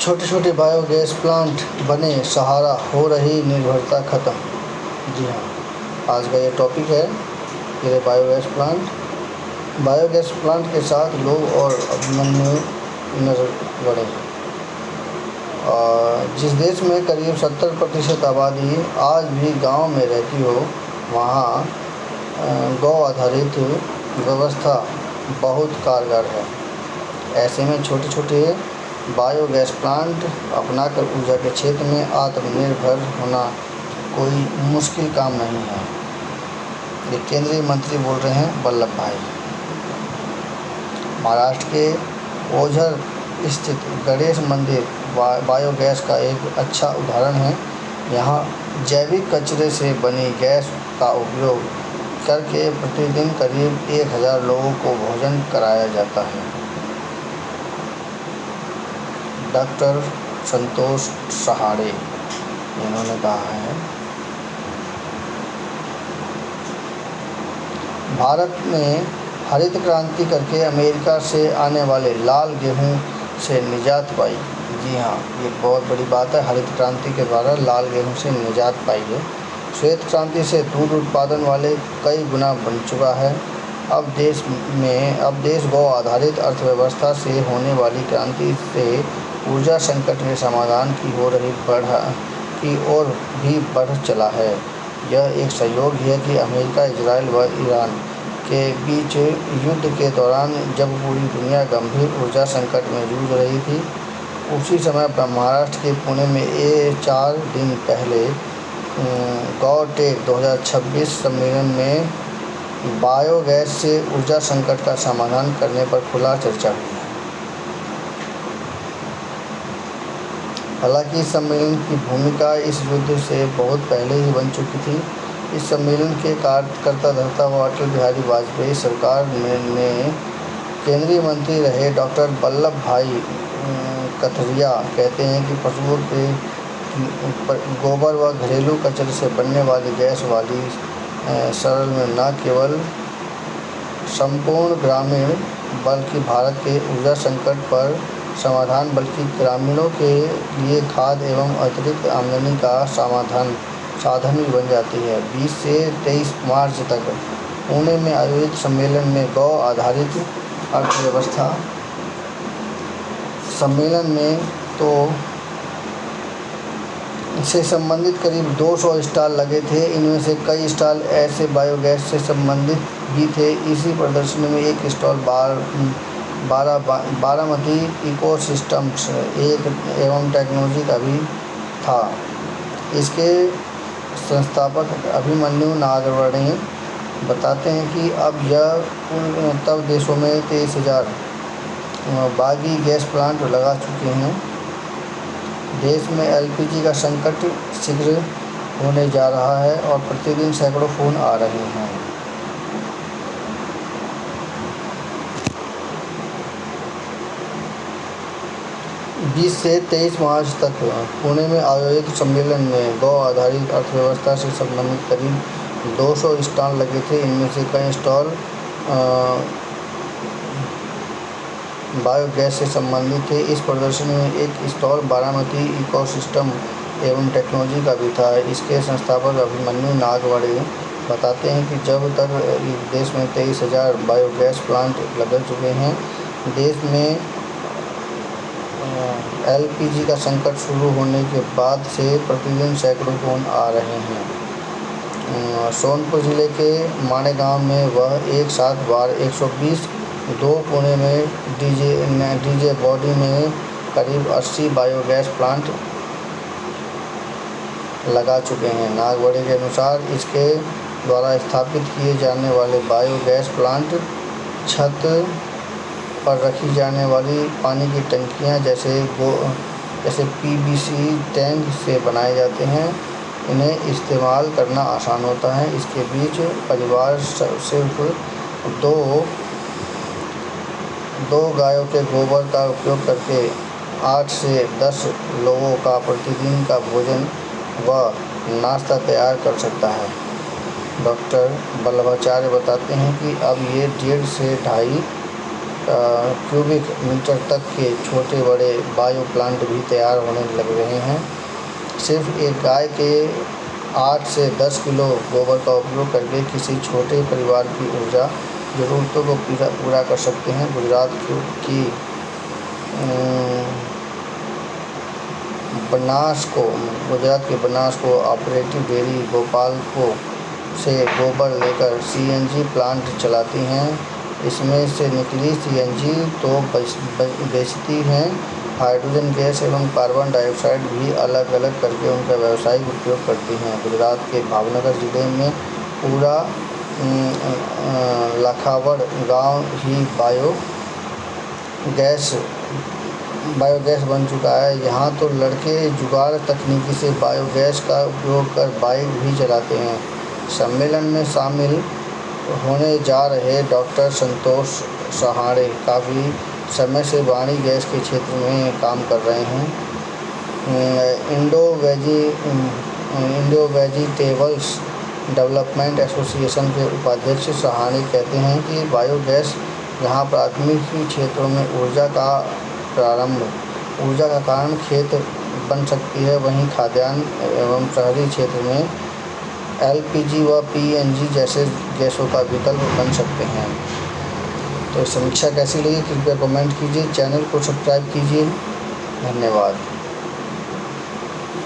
छोटे छोटे biogas plant बने, सहारा हो रही निर्भरता खत्म। जी हाँ, आज का ये टॉपिक है ये बायोगैस प्लांट के साथ लोग और अभिमन्यु नजर बढ़े। जिस देश में करीब 70% आबादी आज भी गांव में रहती हो, वहाँ गौ आधारित व्यवस्था बहुत कारगर है। ऐसे में छोटे छोटे बायोगैस प्लांट अपनाकर ऊर्जा के क्षेत्र में आत्मनिर्भर होना कोई मुश्किल काम नहीं है। ये केंद्रीय मंत्री बोल रहे हैं, वल्लभ भाई। महाराष्ट्र के ओझर स्थित गणेश मंदिर बायोगैस का एक अच्छा उदाहरण है। यहाँ जैविक कचरे से बनी गैस का उपयोग करके प्रतिदिन करीब 1000 लोगों को भोजन कराया जाता है। डॉक्टर संतोष सहारे इन्होंने कहा है, भारत में हरित क्रांति करके अमेरिका से आने वाले लाल गेहूं से निजात पाई। जी हाँ, ये बहुत बड़ी बात है। हरित क्रांति के द्वारा लाल गेहूं से निजात पाई है। श्वेत क्रांति से दूध उत्पादन वाले कई गुना बढ़ चुका है। अब देश गौ आधारित अर्थव्यवस्था से होने वाली क्रांति से ऊर्जा संकट के समाधान की ओर भी बढ़ चला है। यह एक संयोग है कि अमेरिका, इजराइल व ईरान के बीच युद्ध के दौरान जब पूरी दुनिया गंभीर ऊर्जा संकट में जूझ रही थी, उसी समय महाराष्ट्र के पुणे में 4 दिन पहले गौटेक 2026 सम्मेलन में बायोगैस से ऊर्जा संकट का समाधान करने पर खुला चर्चा हुई। हालांकि इस सम्मेलन की भूमिका इस युद्ध से बहुत पहले ही बन चुकी थी। इस सम्मेलन के कार्यकर्ता धर्ता व अटल बिहारी वाजपेयी सरकार में केंद्रीय मंत्री रहे डॉक्टर वल्लभ भाई कथरिया कहते हैं कि पशुओं के गोबर व घरेलू कचरे से बनने वाली गैस वाली सरल में न केवल संपूर्ण ग्रामीण बल्कि भारत के ऊर्जा संकट पर समाधान बल्कि ग्रामीणों के लिए खाद्य एवं अतिरिक्त आमदनी का साधन भी बन जाती है। 20 से 23 मार्च तक पुणे में आयोजित सम्मेलन में गौ आधारित अर्थव्यवस्था सम्मेलन में तो से संबंधित करीब 200 स्टॉल लगे थे। इनमें से कई स्टॉल ऐसे बायोगैस से संबंधित भी थे। इसी प्रदर्शनी में एक स्टॉल बारामती इकोसिस्टम्स एवं टेक्नोलॉजी का भी था। इसके संस्थापक अभिमन्यु नागवणे बताते हैं कि तब देशों में 23,000 बागी गैस प्लांट लगा चुके हैं। देश में एलपीजी का संकट शीघ्र होने जा रहा है और प्रतिदिन सैकड़ों फोन आ रहे हैं। बीस से 23 मार्च तक पुणे में आयोजित सम्मेलन में गौ आधारित अर्थव्यवस्था से संबंधित करीब 200 स्टॉल लगे थे। इनमें से कई स्टॉल बायोगैस से संबंधित थे। इस प्रदर्शनी में एक स्टॉल बारामती इकोसिस्टम एवं टेक्नोलॉजी का भी था। इसके संस्थापक अभिमन्यु नागवणे बताते हैं कि जब तक देश में 23,000 बायोगैस प्लांट लग चुके हैं। देश में एलपीजी का संकट शुरू होने के बाद से प्रतिदिन सैकड़ों फोन आ रहे हैं। सोनपुर जिले के माणेगांव में वह एक साथ 120, 2 पुणे में डीजे बॉडी में करीब 80 बायोगैस प्लांट लगा चुके हैं। नागवणे के अनुसार इसके द्वारा स्थापित किए जाने वाले बायोगैस प्लांट छत पर रखी जाने वाली पानी की टंकियां जैसे पीवीसी टैंक से बनाए जाते हैं। इन्हें इस्तेमाल करना आसान होता है। इसके बीच परिवार सिर्फ दो गायों के गोबर का उपयोग करके 8 से 10 लोगों का प्रतिदिन का भोजन व नाश्ता तैयार कर सकता है। डॉक्टर वल्लभाचार्य बताते हैं कि अब ये 1.5 से 2.5 क्यूबिक मीटर तक के छोटे बड़े बायो प्लांट भी तैयार होने लग रहे हैं। सिर्फ एक गाय के 8 से 10 किलो गोबर का उपयोग करके किसी छोटे परिवार की ऊर्जा ज़रूरतों को पूरा कर सकते हैं। गुजरात के Banas co operative dairy Bhopal से गोबर लेकर सीएनजी प्लांट चलाती हैं। इसमें से निकली सीएनजी तो बेचती हैं। हाइड्रोजन गैस एवं कार्बन डाइऑक्साइड भी अलग अलग करके उनका व्यावसायिक उपयोग करती हैं। गुजरात के भावनगर जिले में पूरा लखावड़ गांव ही बायोगैस बन चुका है। यहाँ तो लड़के जुगाड़ तकनीकी से बायोगैस का उपयोग कर बाइक भी चलाते हैं। सम्मेलन में शामिल होने जा रहे डॉक्टर संतोष सहारे काफ़ी समय से वाणी गैस के क्षेत्र में काम कर रहे हैं। इंडो वेजिटेबल्स डेवलपमेंट एसोसिएशन के उपाध्यक्ष सहानी कहते हैं कि बायोगैस जहां प्राथमिक क्षेत्रों में ऊर्जा का कारण खेत बन सकती है, वहीं खाद्यान्न एवं शहरी क्षेत्र में एलपीजी व पीएनजी जैसे गैसों का विकल्प बन सकते हैं। तो समीक्षा कैसी लगी कृपया कमेंट कीजिए, चैनल को सब्सक्राइब कीजिए। धन्यवाद।